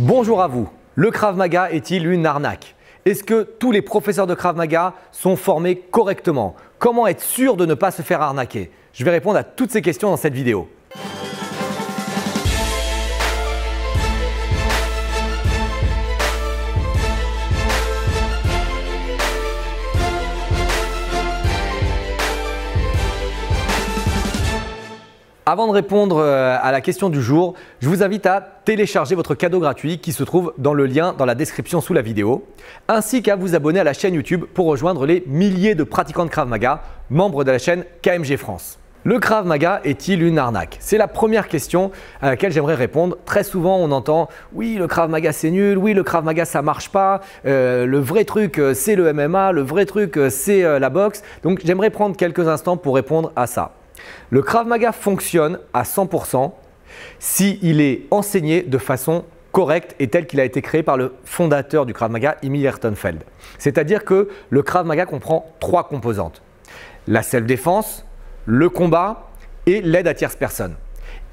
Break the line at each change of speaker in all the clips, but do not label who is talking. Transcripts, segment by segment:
Bonjour à vous. Le Krav Maga est-il une arnaque? Est-ce que tous les professeurs de Krav Maga sont formés correctement? Comment être sûr de ne pas se faire arnaquer? Je vais répondre à toutes ces questions dans cette vidéo. Avant de répondre à la question du jour, je vous invite à télécharger votre cadeau gratuit qui se trouve dans le lien dans la description sous la vidéo, ainsi qu'à vous abonner à la chaîne YouTube pour rejoindre les milliers de pratiquants de Krav Maga, membres de la chaîne KMG France. Le Krav Maga est-il une arnaque? C'est la première question à laquelle j'aimerais répondre. Très souvent, on entend « oui, le Krav Maga c'est nul, oui, le Krav Maga ça marche pas, le vrai truc c'est le MMA, le vrai truc c'est la boxe ». Donc, j'aimerais prendre quelques instants pour répondre à ça. Le Krav Maga fonctionne à 100% s'il est enseigné de façon correcte et tel qu'il a été créé par le fondateur du Krav Maga, Emil Ehrenfeld. C'est-à-dire que le Krav Maga comprend trois composantes. La self-défense, le combat et l'aide à tierce personne.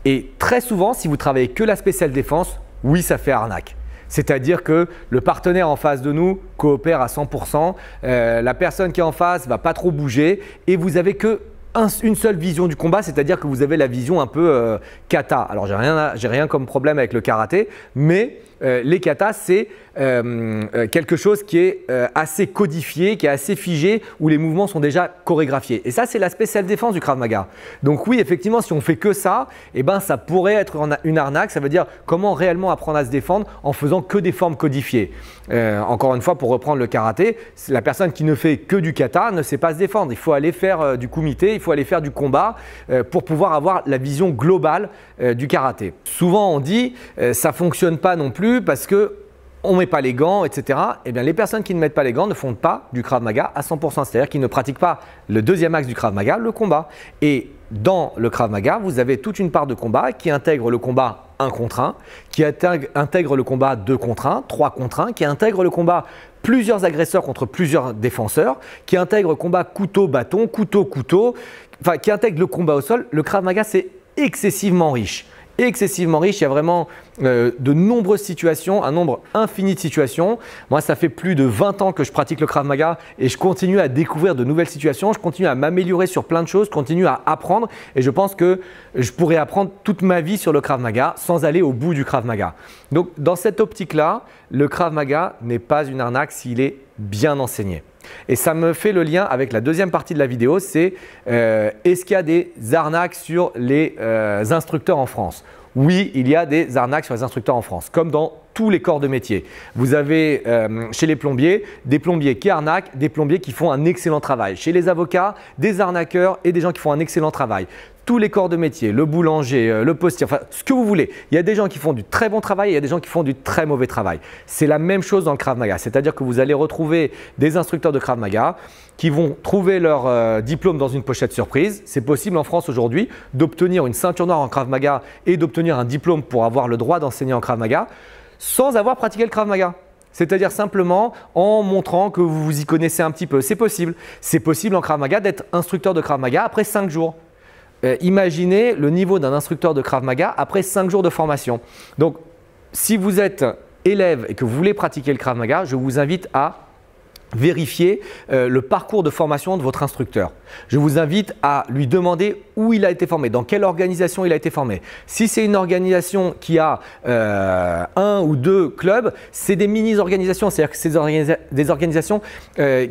Et très souvent, si vous travaillez que l'aspect self-défense, oui, ça fait arnaque. C'est-à-dire que le partenaire en face de nous coopère à 100%, la personne qui est en face ne va pas trop bouger et vous n'avez que une seule vision du combat, c'est-à-dire que vous avez la vision un peu kata. Alors, j'ai rien comme problème avec le karaté, mais les katas, c'est quelque chose qui est assez codifié, qui est assez figé, où les mouvements sont déjà chorégraphiés. Et ça, c'est l'aspect self-défense du Krav Maga. Donc oui, effectivement, si on fait que ça, eh ben, ça pourrait être une arnaque. Ça veut dire comment réellement apprendre à se défendre en faisant que des formes codifiées. Encore une fois, pour reprendre le karaté, la personne qui ne fait que du kata ne sait pas se défendre. Il faut aller faire du kumite, il faut aller faire du combat pour pouvoir avoir la vision globale du karaté. Souvent, on dit ça ne fonctionne pas non plus parce que on ne met pas les gants, etc. Eh bien, les personnes qui ne mettent pas les gants ne font pas du Krav Maga à 100%. C'est-à-dire qu'ils ne pratiquent pas le deuxième axe du Krav Maga, le combat. Et dans le Krav Maga, vous avez toute une part de combat qui intègre le combat 1 contre 1, qui intègre le combat 2 contre 1, 3 contre 1, qui intègre le combat plusieurs agresseurs contre plusieurs défenseurs, qui intègre le combat couteau-bâton, couteau-couteau, enfin qui intègre le combat au sol. Le Krav Maga, c'est excessivement riche. Excessivement riche, il y a vraiment de nombreuses situations, un nombre infini de situations. Moi, ça fait plus de 20 ans que je pratique le Krav Maga et je continue à découvrir de nouvelles situations, je continue à m'améliorer sur plein de choses, je continue à apprendre et je pense que je pourrais apprendre toute ma vie sur le Krav Maga sans aller au bout du Krav Maga. Donc, dans cette optique-là, le Krav Maga n'est pas une arnaque s'il est bien enseigné. Et ça me fait le lien avec la deuxième partie de la vidéo, c'est est-ce qu'il y a des arnaques sur les instructeurs en France? Oui, il y a des arnaques sur les instructeurs en France, comme dans tous les corps de métier. Vous avez chez les plombiers, des plombiers qui arnaquent, des plombiers qui font un excellent travail. Chez les avocats, des arnaqueurs et des gens qui font un excellent travail. Tous les corps de métier, le boulanger, le postier, enfin ce que vous voulez. Il y a des gens qui font du très bon travail et il y a des gens qui font du très mauvais travail. C'est la même chose dans le Krav Maga, c'est-à-dire que vous allez retrouver des instructeurs de Krav Maga qui vont trouver leur diplôme dans une pochette surprise. C'est possible en France aujourd'hui d'obtenir une ceinture noire en Krav Maga et d'obtenir un diplôme pour avoir le droit d'enseigner en Krav Maga sans avoir pratiqué le Krav Maga. C'est-à-dire simplement en montrant que vous vous y connaissez un petit peu. C'est possible. C'est possible en Krav Maga d'être instructeur de Krav Maga après 5 jours. Imaginez le niveau d'un instructeur de Krav Maga après 5 jours de formation. Donc, si vous êtes élève et que vous voulez pratiquer le Krav Maga, je vous invite à vérifier le parcours de formation de votre instructeur. Je vous invite à lui demander où il a été formé, dans quelle organisation il a été formé. Si c'est une organisation qui a 1 ou 2 clubs, c'est des mini-organisations, c'est-à-dire que c'est des organisations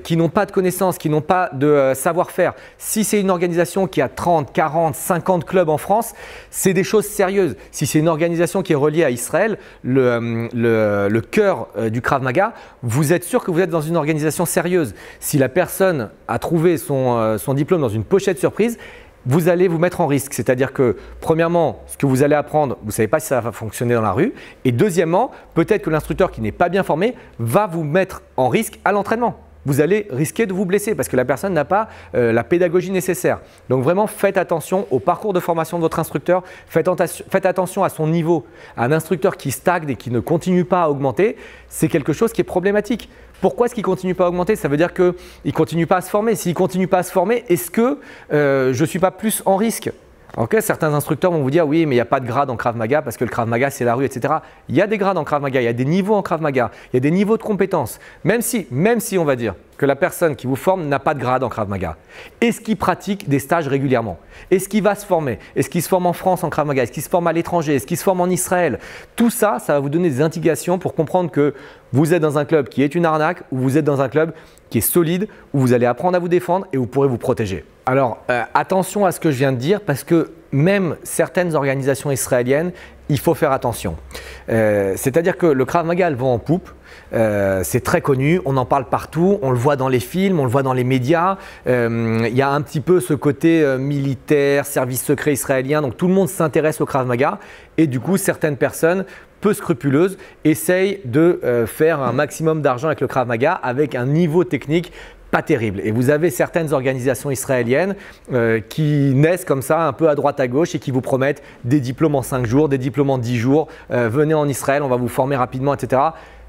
qui n'ont pas de connaissances, qui n'ont pas de savoir-faire. Si c'est une organisation qui a 30, 40, 50 clubs en France, c'est des choses sérieuses. Si c'est une organisation qui est reliée à Israël, le cœur du Krav Maga, vous êtes sûr que vous êtes dans une organisation sérieuse. Si la personne a trouvé son diplôme dans une pochette surprise, vous allez vous mettre en risque. C'est-à-dire que premièrement, ce que vous allez apprendre, vous ne savez pas si ça va fonctionner dans la rue. Et deuxièmement, peut-être que l'instructeur qui n'est pas bien formé va vous mettre en risque à l'entraînement. Vous allez risquer de vous blesser parce que la personne n'a pas la pédagogie nécessaire. Donc vraiment, faites attention au parcours de formation de votre instructeur. Faites attention à son niveau. Un instructeur qui stagne et qui ne continue pas à augmenter, c'est quelque chose qui est problématique. Pourquoi est-ce qu'il ne continue pas à augmenter? Ça veut dire qu'il ne continue pas à se former. S'il ne continue pas à se former, est-ce que je ne suis pas plus en risque? Ok, certains instructeurs vont vous dire oui, mais il n'y a pas de grade en Krav Maga parce que le Krav Maga c'est la rue, etc. Il y a des grades en Krav Maga, il y a des niveaux en Krav Maga, il y a des niveaux de compétences. Même si on va dire que la personne qui vous forme n'a pas de grade en Krav Maga, est-ce qu'il pratique des stages régulièrement? Est-ce qu'il va se former? Est-ce qu'il se forme en France en Krav Maga? Est-ce qu'il se forme à l'étranger? Est-ce qu'il se forme en Israël? Tout ça, ça va vous donner des indications pour comprendre que vous êtes dans un club qui est une arnaque ou vous êtes dans un club qui est solide, où vous allez apprendre à vous défendre et vous pourrez vous protéger. Alors attention à ce que je viens de dire parce que même certaines organisations israéliennes, il faut faire attention. C'est-à-dire que le Krav Maga, le vent en poupe, c'est très connu, on en parle partout, on le voit dans les films, on le voit dans les médias. Il y a un petit peu ce côté militaire, service secret israélien, donc tout le monde s'intéresse au Krav Maga et du coup certaines personnes peu scrupuleuses essayent de faire un maximum d'argent avec le Krav Maga avec un niveau technique pas terrible. Et vous avez certaines organisations israéliennes qui naissent comme ça un peu à droite à gauche et qui vous promettent des diplômes en 5 jours, des diplômes en 10 jours, venez en Israël, on va vous former rapidement, etc.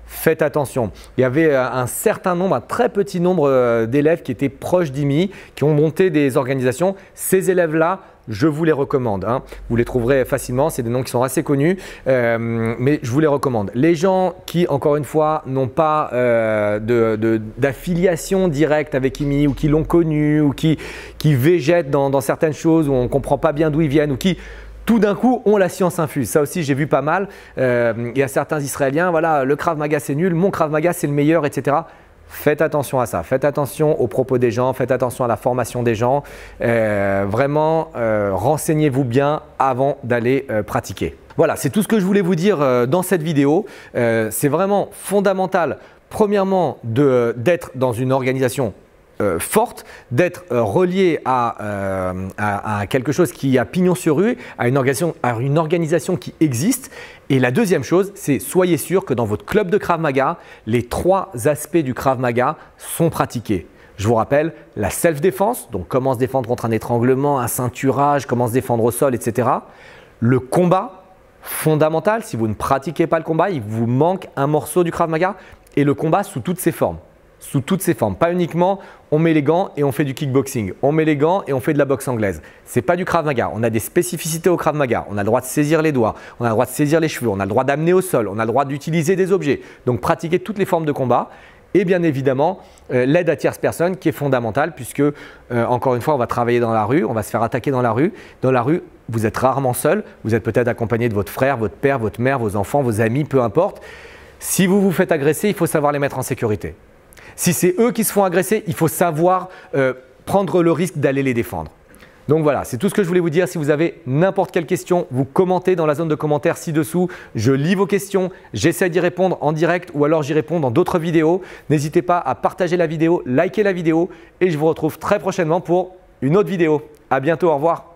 Faites attention. Il y avait un certain nombre, un très petit nombre d'élèves qui étaient proches d'IMI, qui ont monté des organisations. Ces élèves-là, je vous les recommande. Hein. Vous les trouverez facilement, c'est des noms qui sont assez connus, mais je vous les recommande. Les gens qui, encore une fois, n'ont pas d'affiliation directe avec IMI ou qui l'ont connu ou qui végètent dans certaines choses où on ne comprend pas bien d'où ils viennent ou qui tout d'un coup ont la science infuse. Ça aussi, j'ai vu pas mal. Il y a certains Israéliens, voilà, le Krav Maga c'est nul, mon Krav Maga c'est le meilleur, etc. Faites attention à ça, faites attention aux propos des gens, faites attention à la formation des gens. Vraiment, renseignez-vous bien avant d'aller pratiquer. Voilà, c'est tout ce que je voulais vous dire dans cette vidéo. C'est vraiment fondamental, premièrement, d'être dans une organisation forte, d'être relié à quelque chose qui a pignon sur rue, à une organisation qui existe. Et la deuxième chose, c'est soyez sûr que dans votre club de Krav Maga, les 3 aspects du Krav Maga sont pratiqués. Je vous rappelle, la self-défense, donc comment se défendre contre un étranglement, un ceinturage, comment se défendre au sol, etc. Le combat, fondamental, si vous ne pratiquez pas le combat, il vous manque un morceau du Krav Maga. Et le combat sous toutes ses formes. Sous toutes ses formes. Pas uniquement on met les gants et on fait du kickboxing. On met les gants et on fait de la boxe anglaise. Ce n'est pas du Krav Maga. On a des spécificités au Krav Maga. On a le droit de saisir les doigts. On a le droit de saisir les cheveux. On a le droit d'amener au sol. On a le droit d'utiliser des objets. Donc pratiquer toutes les formes de combat. Et bien évidemment, l'aide à tierce personne qui est fondamentale puisque, encore une fois, on va travailler dans la rue. On va se faire attaquer dans la rue. Dans la rue, vous êtes rarement seul. Vous êtes peut-être accompagné de votre frère, votre père, votre mère, vos enfants, vos amis, peu importe. Si vous vous faites agresser, il faut savoir les mettre en sécurité. Si c'est eux qui se font agresser, il faut savoir prendre le risque d'aller les défendre. Donc voilà, c'est tout ce que je voulais vous dire. Si vous avez n'importe quelle question, vous commentez dans la zone de commentaires ci-dessous. Je lis vos questions, j'essaie d'y répondre en direct ou alors j'y réponds dans d'autres vidéos. N'hésitez pas à partager la vidéo, liker la vidéo et je vous retrouve très prochainement pour une autre vidéo. À bientôt, au revoir.